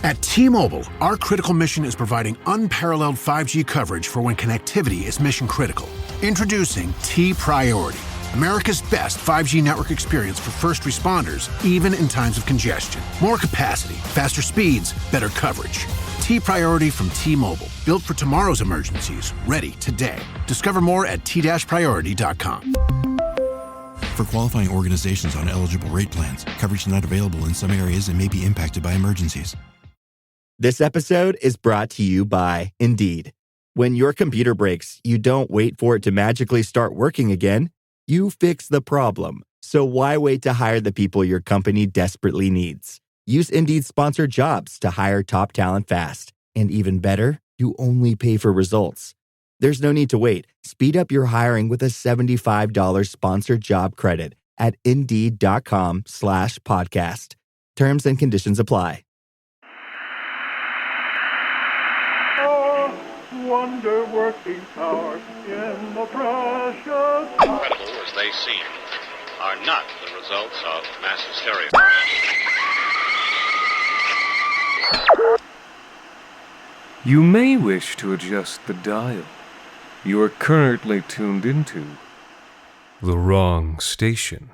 At T-Mobile, our critical mission is providing unparalleled 5G coverage for when connectivity is mission critical. Introducing T-Priority, America's best 5G network experience for first responders, even in times of congestion. More capacity, faster speeds, better coverage. T-Priority from T-Mobile, built for tomorrow's emergencies, ready today. Discover more at t-priority.com. For qualifying organizations on eligible rate plans, coverage not available in some areas and may be impacted by emergencies. This episode is brought to you by Indeed. When your computer breaks, you don't wait for it to magically start working again. You fix the problem. So why wait to hire the people your company desperately needs? Use Indeed's sponsored jobs to hire top talent fast. And even better, you only pay for results. There's no need to wait. Speed up your hiring with a $75 sponsored job credit at Indeed.com/podcast. Terms and conditions apply. Wonder-working power in the precious... Incredible as they seem, are not the results of mass hysteria. You may wish to adjust the dial. You are currently tuned into the wrong station.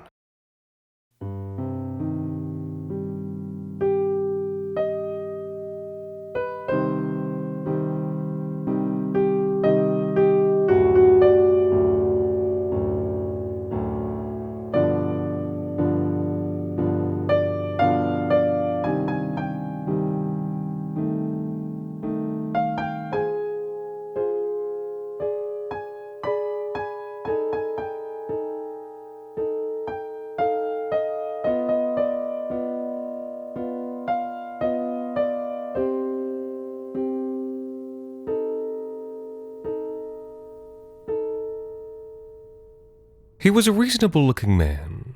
He was a reasonable-looking man,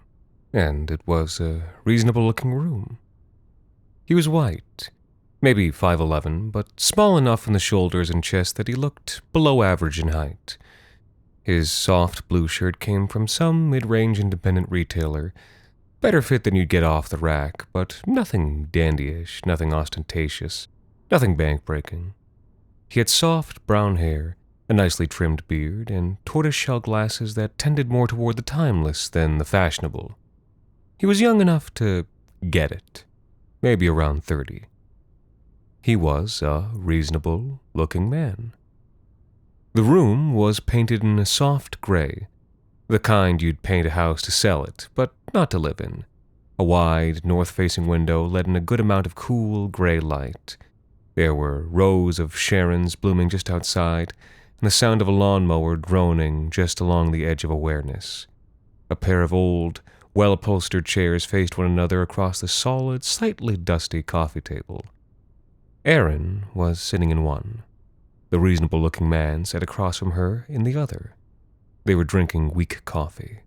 and it was a reasonable-looking room. He was white, maybe 5'11", but small enough in the shoulders and chest that he looked below average in height. His soft blue shirt came from some mid-range independent retailer, better fit than you'd get off the rack, but nothing dandyish, nothing ostentatious, nothing bank-breaking. He had soft brown hair, a nicely trimmed beard, and tortoise-shell glasses that tended more toward the timeless than the fashionable. He was young enough to get it, maybe around 30. He was a reasonable-looking man. The room was painted in a soft gray, the kind you'd paint a house to sell it, but not to live in. A wide, north-facing window let in a good amount of cool, gray light. There were rows of Sharons blooming just outside, and the sound of a lawnmower droning just along the edge of awareness. A pair of old, well-upholstered chairs faced one another across the solid, slightly dusty coffee table. Aaron was sitting in one. The reasonable-looking man sat across from her in the other. They were drinking weak coffee.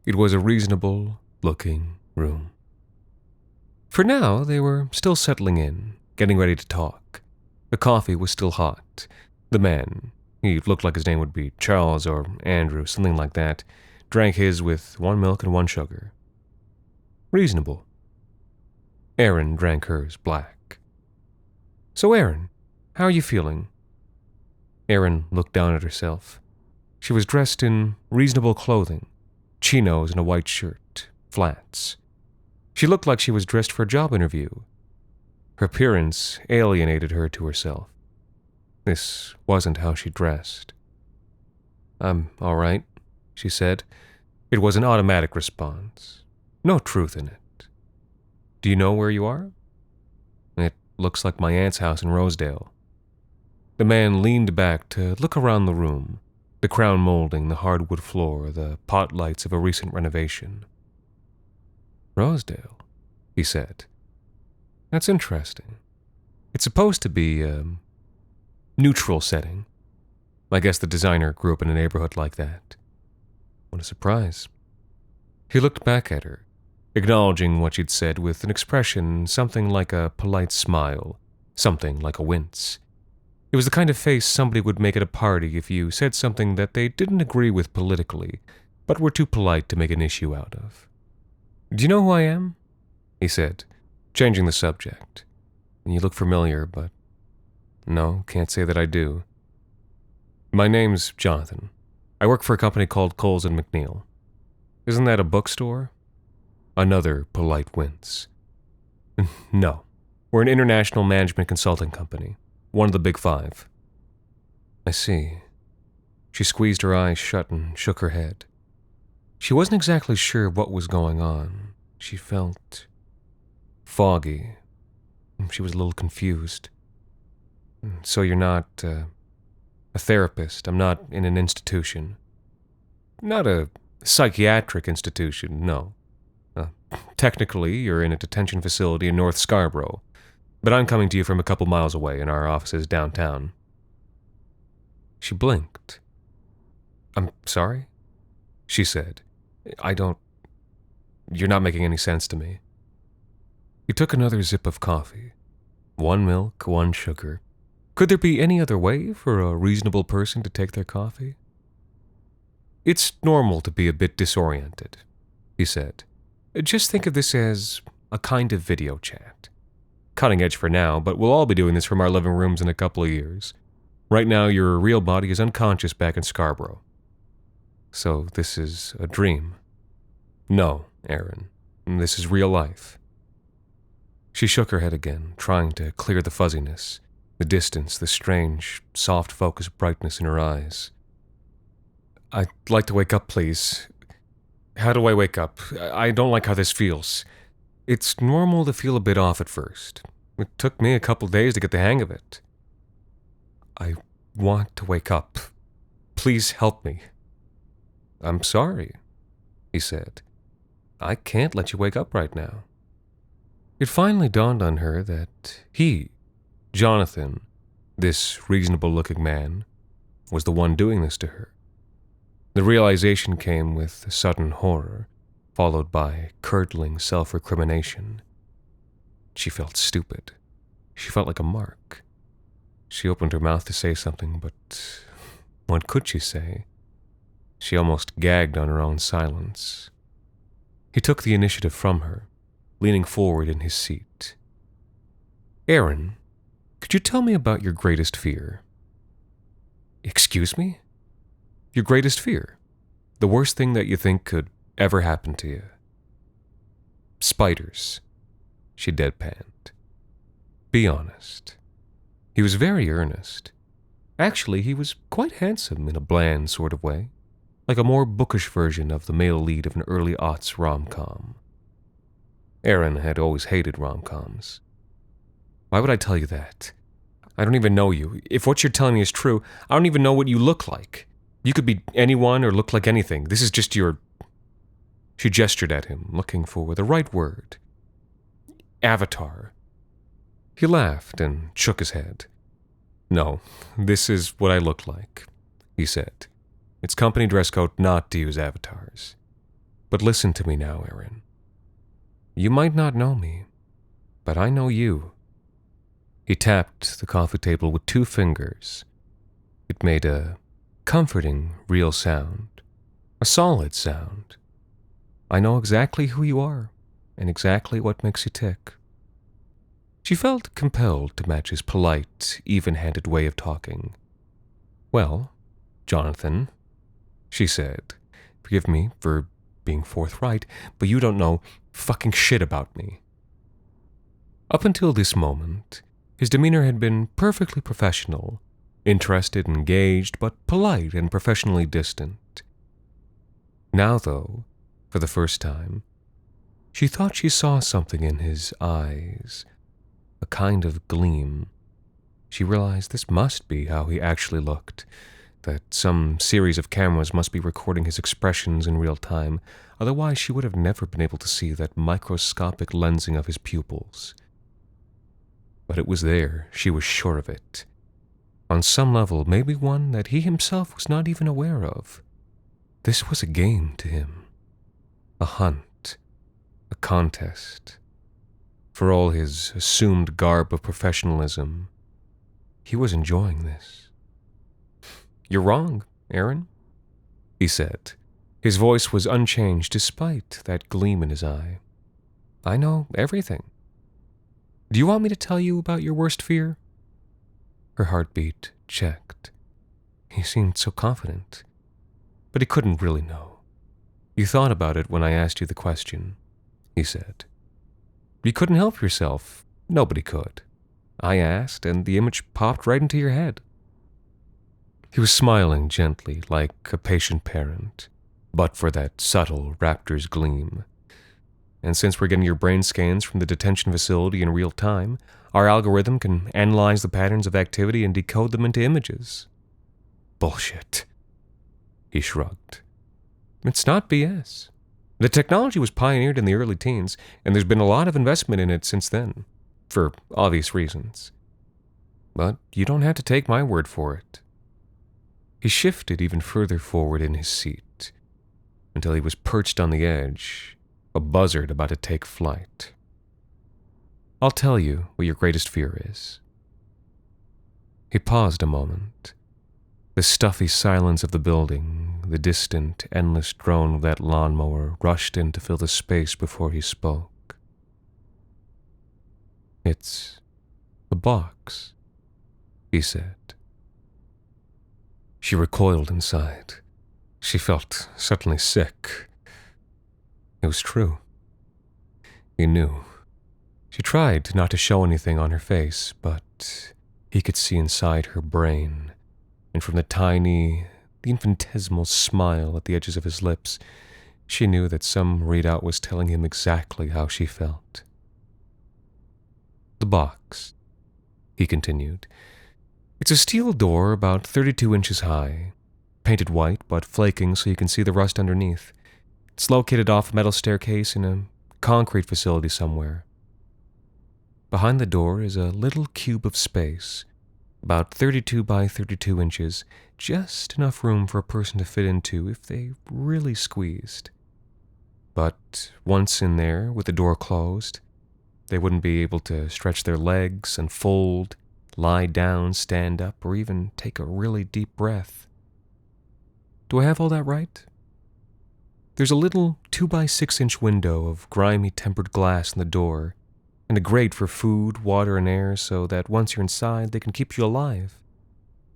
It was a reasonable-looking room. For now, they were still settling in, getting ready to talk. The coffee was still hot. The man, he looked like his name would be Charles or Andrew, something like that, drank his with 1 milk and 1 sugar. Reasonable. Aaron drank hers black. So Aaron, how are you feeling? Aaron looked down at herself. She was dressed in reasonable clothing, chinos and a white shirt, flats. She looked like she was dressed for a job interview. Her appearance alienated her to herself. This wasn't how she dressed. "I'm all right," she said. It was an automatic response. No truth in it. "Do you know where you are?" "It looks like my aunt's house in Rosedale." The man leaned back to look around the room, the crown molding, the hardwood floor, the pot lights of a recent renovation. "Rosedale," he said. "That's interesting. It's supposed to be a neutral setting. I guess the designer grew up in a neighborhood like that. What a surprise." He looked back at her, acknowledging what she'd said with an expression something like a polite smile, something like a wince. It was the kind of face somebody would make at a party if you said something that they didn't agree with politically, but were too polite to make an issue out of. "Do you know who I am?" he said, changing the subject. You look familiar, but no, can't say that I do. My name's Jonathan. I work for a company called Coles and McNeil. Isn't that a bookstore? Another polite wince. No, we're an international management consulting company, one of the big five. I see. She squeezed her eyes shut and shook her head. She wasn't exactly sure what was going on. She felt foggy. She was a little confused. So you're not a therapist. I'm not in an institution. Not a psychiatric institution, no. Technically, you're in a detention facility in North Scarborough, but I'm coming to you from a couple miles away in our offices downtown. She blinked. I'm sorry? She said. You're not making any sense to me. He took another sip of coffee. 1 milk, 1 sugar. Could there be any other way for a reasonable person to take their coffee? It's normal to be a bit disoriented, he said. Just think of this as a kind of video chat. Cutting edge for now, but we'll all be doing this from our living rooms in a couple of years. Right now, your real body is unconscious back in Scarborough. So this is a dream. No, Aaron, this is real life. She shook her head again, trying to clear the fuzziness, the distance, the strange, soft focused brightness in her eyes. I'd like to wake up, please. How do I wake up? I don't like how this feels. It's normal to feel a bit off at first. It took me a couple days to get the hang of it. I want to wake up. Please help me. I'm sorry, he said. I can't let you wake up right now. It finally dawned on her that he, Jonathan, this reasonable-looking man, was the one doing this to her. The realization came with sudden horror, followed by curdling self-recrimination. She felt stupid. She felt like a mark. She opened her mouth to say something, but what could she say? She almost gagged on her own silence. He took the initiative from her, leaning forward in his seat. Aaron, could you tell me about your greatest fear? Excuse me? Your greatest fear. The worst thing that you think could ever happen to you. Spiders, she deadpanned. Be honest. He was very earnest. Actually, he was quite handsome in a bland sort of way, like a more bookish version of the male lead of an early aughts rom-com. Aaron had always hated rom-coms. Why would I tell you that? I don't even know you. If what you're telling me is true, I don't even know what you look like. You could be anyone or look like anything. This is just your... She gestured at him, looking for the right word. Avatar. He laughed and shook his head. No, this is what I look like, he said. It's company dress code not to use avatars. But listen to me now, Aaron. You might not know me, but I know you. He tapped the coffee table with 2 fingers. It made a comforting, real sound. A solid sound. I know exactly who you are, and exactly what makes you tick. She felt compelled to match his polite, even-handed way of talking. Well, Jonathan, she said, forgive me for being forthright, but you don't know fucking shit about me. Up until this moment, his demeanor had been perfectly professional, interested, engaged, but polite and professionally distant. Now, though, for the first time, she thought she saw something in his eyes, a kind of gleam. She realized this must be how he actually looked, that some series of cameras must be recording his expressions in real time, otherwise she would have never been able to see that microscopic lensing of his pupils. But it was there, she was sure of it. On some level, maybe one that he himself was not even aware of. This was a game to him. A hunt. A contest. For all his assumed garb of professionalism, he was enjoying this. You're wrong, Aaron, he said. His voice was unchanged despite that gleam in his eye. I know everything. Do you want me to tell you about your worst fear? Her heartbeat checked. He seemed so confident, but he couldn't really know. You thought about it when I asked you the question, he said. You couldn't help yourself. Nobody could. I asked, and the image popped right into your head. He was smiling gently, like a patient parent, but for that subtle raptor's gleam. And since we're getting your brain scans from the detention facility in real time, our algorithm can analyze the patterns of activity and decode them into images. Bullshit. He shrugged. It's not BS. The technology was pioneered in the early teens, and there's been a lot of investment in it since then, for obvious reasons. But you don't have to take my word for it. He shifted even further forward in his seat, until he was perched on the edge, a buzzard about to take flight. I'll tell you what your greatest fear is. He paused a moment. The stuffy silence of the building, the distant, endless drone of that lawnmower rushed in to fill the space before he spoke. It's the box, he said. She recoiled inside. She felt suddenly sick. It was true. He knew. She tried not to show anything on her face, but he could see inside her brain, and from the infinitesimal smile at the edges of his lips, she knew that some readout was telling him exactly how she felt. The box, he continued. It's a steel door about 32 inches high, painted white but flaking so you can see the rust underneath. It's located off a metal staircase in a concrete facility somewhere. Behind the door is a little cube of space, about 32 by 32 inches, just enough room for a person to fit into if they really squeezed. But once in there, with the door closed, they wouldn't be able to stretch their legs, unfold, lie down, stand up, or even take a really deep breath. Do I have all that right? There's a little 2 by 6 inch window of grimy tempered glass in the door, and a grate for food, water, and air so that once you're inside, they can keep you alive.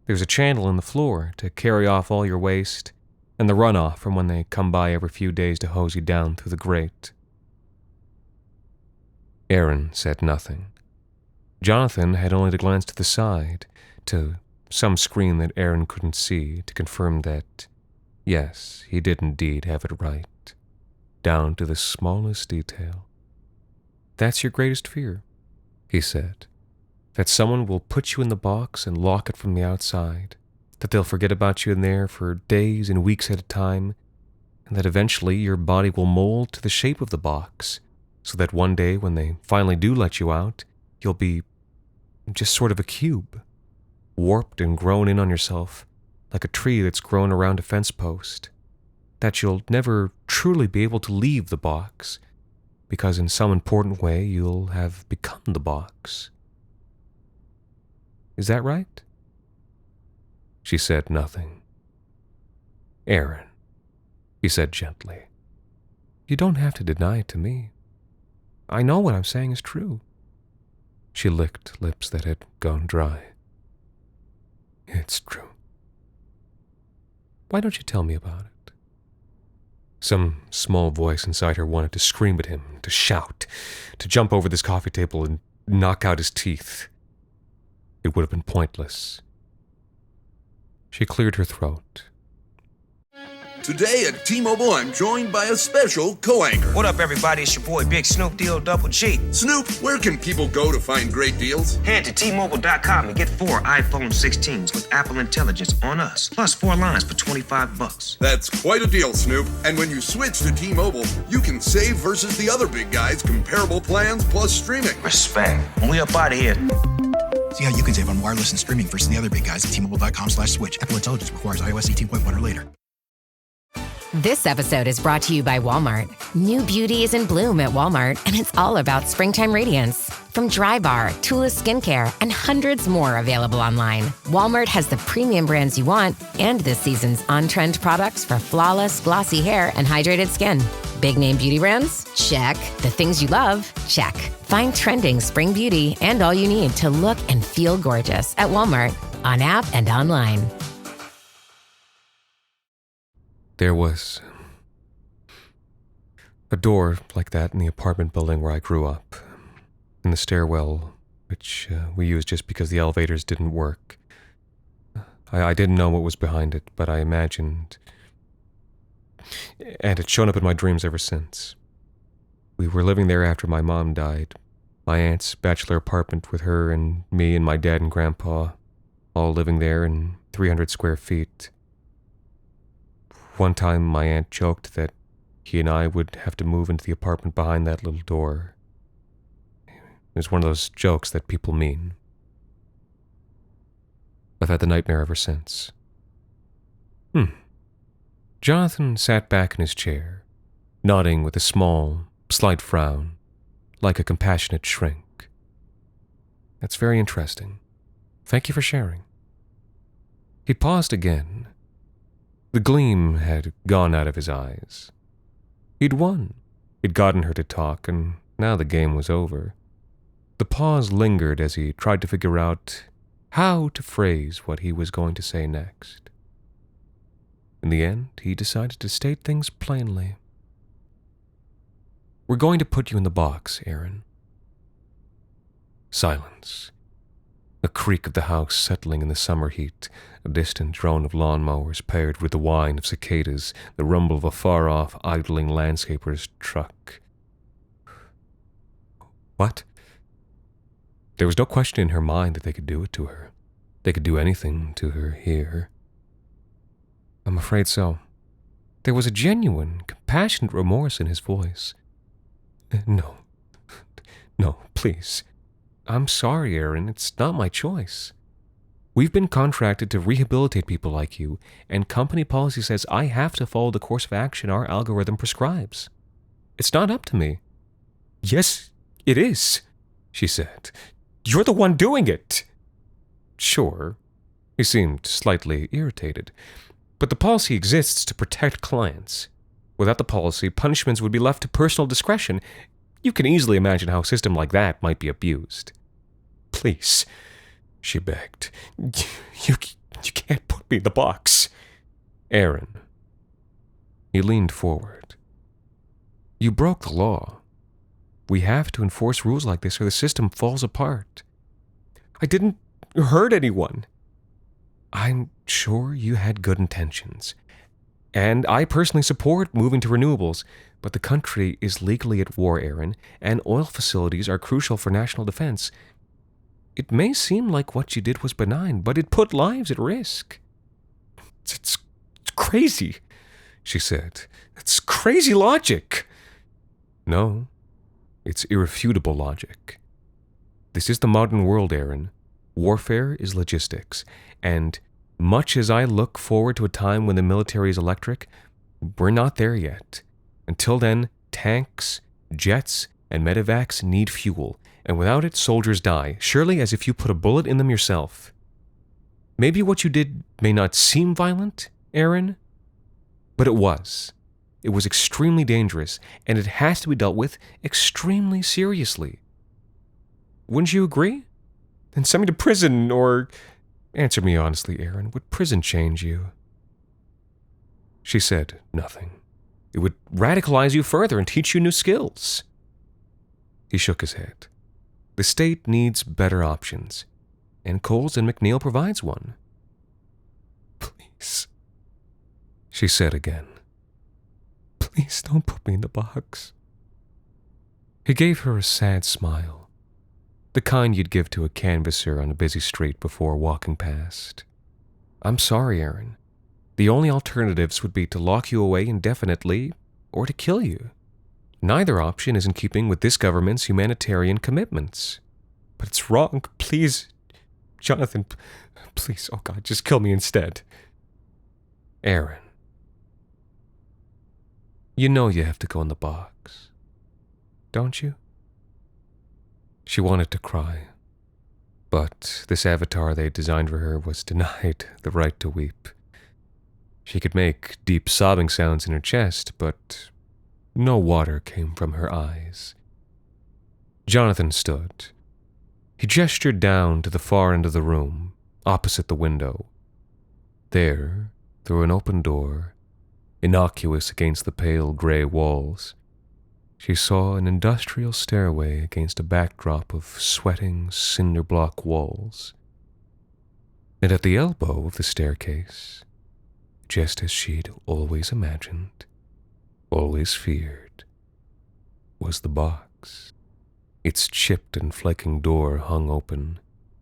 There's a channel in the floor to carry off all your waste, and the runoff from when they come by every few days to hose you down through the grate. Aaron said nothing. Jonathan had only to glance to the side, to some screen that Aaron couldn't see, to confirm that, yes, he did indeed have it right, down to the smallest detail. That's your greatest fear, he said, that someone will put you in the box and lock it from the outside, that they'll forget about you in there for days and weeks at a time, and that eventually your body will mold to the shape of the box, so that one day when they finally do let you out, you'll be just sort of a cube, warped and grown in on yourself, like a tree that's grown around a fence post, that you'll never truly be able to leave the box, because in some important way you'll have become the box. Is that right? She said nothing. Aaron, he said gently, you don't have to deny it to me. I know what I'm saying is true. She licked lips that had gone dry. It's true. Why don't you tell me about it? Some small voice inside her wanted to scream at him, to shout, to jump over this coffee table and knock out his teeth. It would have been pointless. She cleared her throat. Today at T-Mobile, I'm joined by a special co-anchor. What up, everybody? It's your boy, Big Snoop Deal Double G. Snoop, where can people go to find great deals? Head to T-Mobile.com and get 4 iPhone 16s with Apple Intelligence on us, plus 4 lines for $25. That's quite a deal, Snoop. And when you switch to T-Mobile, you can save versus the other big guys' comparable plans plus streaming. Respect. When we up out of here. See how you can save on wireless and streaming versus the other big guys at T-Mobile.com/switch. Apple Intelligence requires iOS 18.1 or later. This episode is brought to you by Walmart. New beauty is in bloom at Walmart, and it's all about springtime radiance. From Drybar, Tula Skincare, and hundreds more available online, Walmart has the premium brands you want and this season's on-trend products for flawless, glossy hair and hydrated skin. Big name beauty brands? Check. The things you love? Check. Find trending spring beauty and all you need to look and feel gorgeous at Walmart, on app and online. There was a door like that in the apartment building where I grew up, in the stairwell, which we used just because the elevators didn't work. I didn't know what was behind it, but I imagined, and it's shown up in my dreams ever since. We were living there after my mom died. My aunt's bachelor apartment with her and me and my dad and grandpa, all living there in 300 square feet. One time my aunt joked that he and I would have to move into the apartment behind that little door. It was one of those jokes that people mean. I've had the nightmare ever since. Jonathan sat back in his chair, nodding with a small, slight frown, like a compassionate shrink. That's very interesting. Thank you for sharing. He paused again. The gleam had gone out of his eyes. He'd won. He'd gotten her to talk, and now the game was over. The pause lingered as he tried to figure out how to phrase what he was going to say next. In the end, he decided to state things plainly. We're going to put you in the box, Aaron. Silence. A creak of the house settling in the summer heat, a distant drone of lawnmowers paired with the whine of cicadas, the rumble of a far-off, idling landscaper's truck. What? There was no question in her mind that they could do it to her. They could do anything to her here. I'm afraid so. There was a genuine, compassionate remorse in his voice. No, please. I'm sorry, Aaron. It's not my choice. We've been contracted to rehabilitate people like you, and company policy says I have to follow the course of action our algorithm prescribes. It's not up to me. Yes, it is, she said. You're the one doing it. Sure. He seemed slightly irritated. But the policy exists to protect clients. Without the policy, punishments would be left to personal discretion. You can easily imagine how a system like that might be abused. Please, she begged. You can't put me in the box. Aaron. He leaned forward. You broke the law. We have to enforce rules like this or the system falls apart. I didn't hurt anyone. I'm sure you had good intentions. And I personally support moving to renewables, but the country is legally at war, Aaron, and oil facilities are crucial for national defense. It may seem like what you did was benign, but it put lives at risk. It's crazy, she said. It's crazy logic. No, it's irrefutable logic. This is the modern world, Aaron. Warfare is logistics, and much as I look forward to a time when the military is electric, we're not there yet. Until then, tanks, jets, and medevacs need fuel, and without it, soldiers die, surely as if you put a bullet in them yourself. Maybe what you did may not seem violent, Aaron, but it was. It was extremely dangerous, and it has to be dealt with extremely seriously. Wouldn't you agree? Then send me to prison, or... Answer me honestly, Aaron. Would prison change you? She said nothing. It would radicalize you further and teach you new skills. He shook his head. The state needs better options, and Coles and McNeil provides one. Please, she said again. Please don't put me in the box. He gave her a sad smile. The kind you'd give to a canvasser on a busy street before walking past. I'm sorry, Aaron. The only alternatives would be to lock you away indefinitely or to kill you. Neither option is in keeping with this government's humanitarian commitments. But it's wrong. Please, Jonathan, please, oh God, just kill me instead. Aaron. You know you have to go in the box, don't you? She wanted to cry, but this avatar they designed for her was denied the right to weep. She could make deep sobbing sounds in her chest, but no water came from her eyes. Jonathan stood. He gestured down to the far end of the room, opposite the window. There, through an open door, innocuous against the pale gray walls, she saw an industrial stairway against a backdrop of sweating cinder-block walls. And at the elbow of the staircase, just as she'd always imagined, always feared, was the box. Its chipped and flaking door hung open.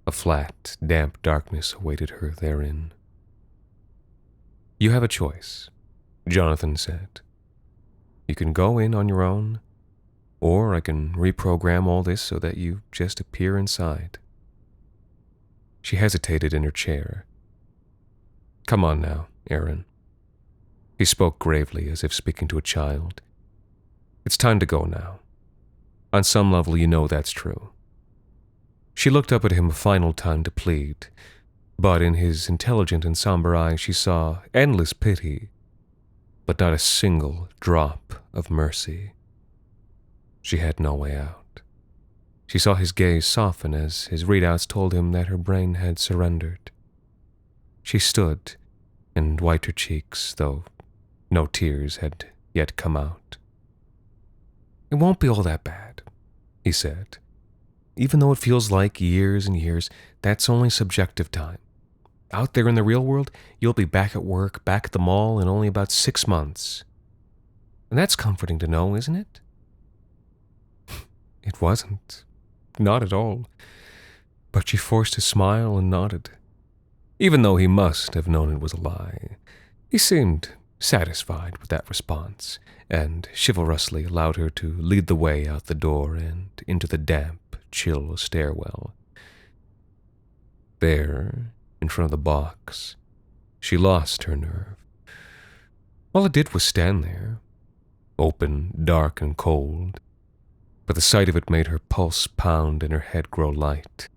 A flat, damp darkness awaited her therein. "You have a choice," Jonathan said. "You can go in on your own, or I can reprogram all this so that you just appear inside." She hesitated in her chair. "Come on now, Aaron." He spoke gravely, as if speaking to a child. "It's time to go now. On some level, you know that's true." She looked up at him a final time to plead, but in his intelligent and somber eyes she saw endless pity, but not a single drop of mercy. She had no way out. She saw his gaze soften as his readouts told him that her brain had surrendered. She stood and wiped her cheeks, though no tears had yet come out. "It won't be all that bad," he said. "Even though it feels like years and years, that's only subjective time. Out there in the real world, you'll be back at work, back at the mall in only about 6 months. And that's comforting to know, isn't it?" It wasn't. Not at all. But she forced a smile and nodded. Even though he must have known it was a lie, he seemed satisfied with that response, and chivalrously allowed her to lead the way out the door and into the damp, chill stairwell. There, in front of the box, she lost her nerve. All it did was stand there, open, dark, and cold, but the sight of it made her pulse pound and her head grow light.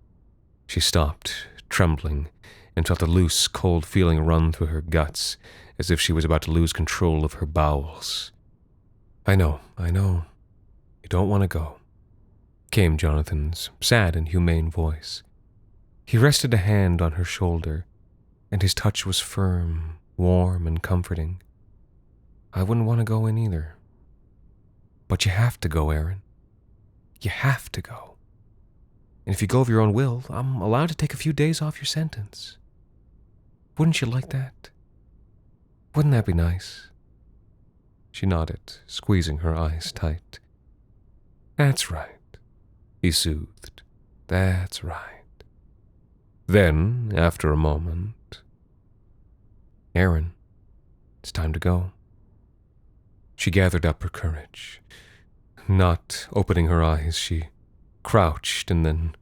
She stopped, trembling, and felt a loose, cold feeling run through her guts, as if she was about to lose control of her bowels. I know. You don't want to go," came Jonathan's sad and humane voice. He rested a hand on her shoulder, and his touch was firm, warm, and comforting. "I wouldn't want to go in either. But you have to go, Aaron. You have to go. And if you go of your own will, I'm allowed to take a few days off your sentence. Wouldn't you like that? Wouldn't that be nice?" She nodded, squeezing her eyes tight. "That's right," he soothed. "That's right." Then, after a moment, "Aaron, it's time to go." She gathered up her courage. Not opening her eyes, she crouched and then,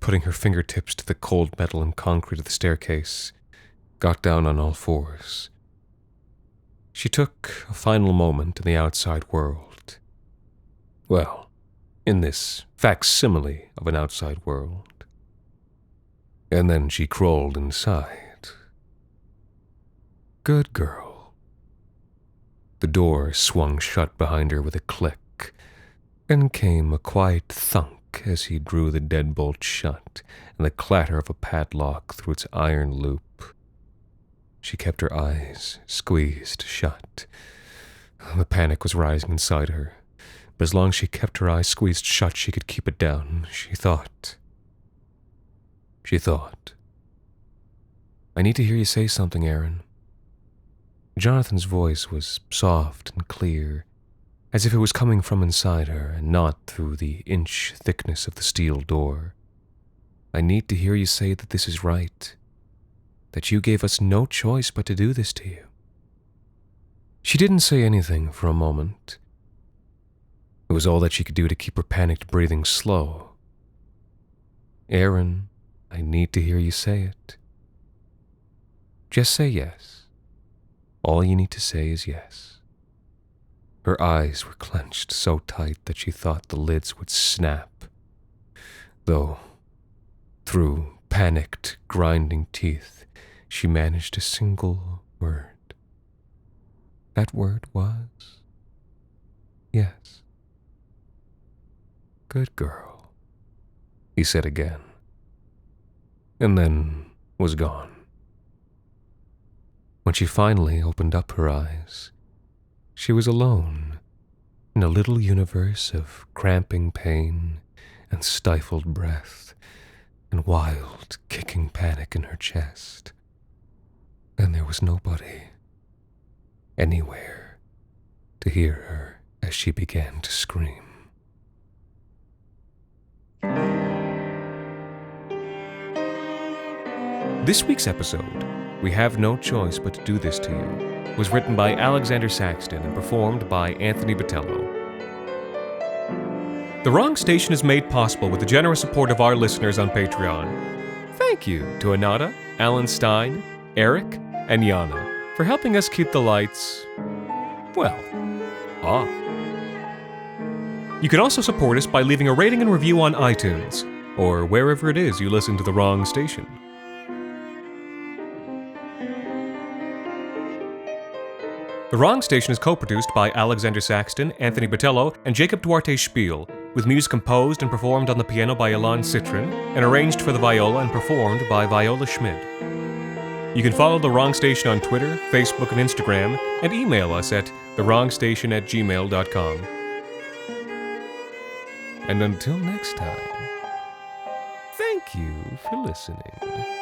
putting her fingertips to the cold metal and concrete of the staircase, got down on all fours. She took a final moment in the outside world. Well, in this facsimile of an outside world. And then she crawled inside. Good girl. The door swung shut behind her with a click, and came a quiet thunk as he drew the deadbolt shut, and the clatter of a padlock through its iron loop. She kept her eyes squeezed shut. The panic was rising inside her, but as long as she kept her eyes squeezed shut, she could keep it down. She thought, "I need to hear you say something, Aaron." Jonathan's voice was soft and clear, as if it was coming from inside her and not through the inch thickness of the steel door. "I need to hear you say that this is right, that you gave us no choice but to do this to you." She didn't say anything for a moment. It was all that she could do to keep her panicked breathing slow. "Aaron, I need to hear you say it. Just say yes. All you need to say is yes." Her eyes were clenched so tight that she thought the lids would snap, though through panicked, grinding teeth, she managed a single word. That word was yes. Good girl, he said again, and then was gone. When she finally opened up her eyes, she was alone in a little universe of cramping pain and stifled breath and wild, kicking panic in her chest. And there was nobody, anywhere, to hear her as she began to scream. This week's episode, We Have No Choice But to Do This to You, was written by Alexander Saxton and performed by Anthony Botello. The Wrong Station is made possible with the generous support of our listeners on Patreon. Thank you to Anata, Alan Stein, Eric, and Yana for helping us keep the lights, well, off. You can also support us by leaving a rating and review on iTunes, or wherever it is you listen to The Wrong Station. The Wrong Station is co-produced by Alexander Saxton, Anthony Botello, and Jacob Duarte Spiel, with music composed and performed on the piano by Ilan Citrin, and arranged for the viola and performed by Viola Schmid. You can follow The Wrong Station on Twitter, Facebook, and Instagram, and email us at thewrongstation@gmail.com. And until next time, thank you for listening.